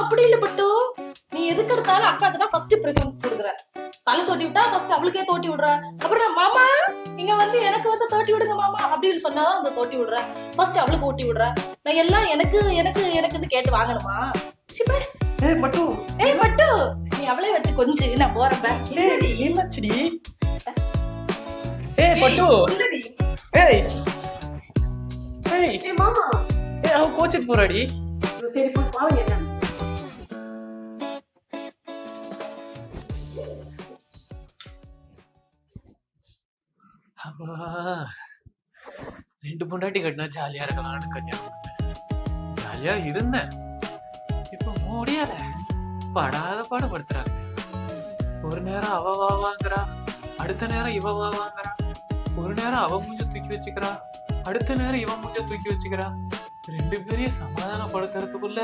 அப்படி இல்ல பட்டு. நீ எதுக்கு எடுத்தாலும் அக்காக்கு தான் ஃபர்ஸ்ட் பிரெஃபரன்ஸ் கொடுக்குற. தலை தோட்டி விட்டா ஃபர்ஸ்ட் அவளுக்கே தோட்டி விடுற. அப்புறம் நான் மாமா இங்க வந்து எனக்கு வந்து தோட்டி விடுங்க மாமா அப்படின்னு சொன்னாதான் அந்த தோட்டி விடுற. ஃபர்ஸ்ட் அவளுக்கு ஓட்டி விடுற. நான் எல்லாம் எனக்கு எனக்கு எனக்குன்னு கேட்டு வாங்கணுமா? சிப்பே. ஏய் பட்டு, ஏய் பட்டு, நீ அவளே வச்சு கொஞ்சு நான் போறேன். ஏய் என்னாச்சுடி? ஏய் பட்டு, ஏய் ஏய் ஏய் மாமா, ஏய் அவ கோச்சிட்டு போறாடி. சரி போய் பாவம் என்ன. அப்பா, 2 பொண்டாட்டி கட்டினா ஜாலியா இருக்கலாம்னு கல்யாணம் பண்ணேன். ஜாலியா இருந்தேன். இப்ப முடியல. படாத பாடுபடுத்துறாங்க. ஒரு நேரம் அவ வாங்குறா, அடுத்த நேரம் இவ வாங்குறா. ஒரு நேரம் அவ மூஞ்ச தூக்கி வச்சுக்கிறா, அடுத்த நேரம் இவன் மூஞ்ச தூக்கி வச்சுக்கிறா. 2 பேரையும் சமாதானப்படுத்துறதுக்குள்ள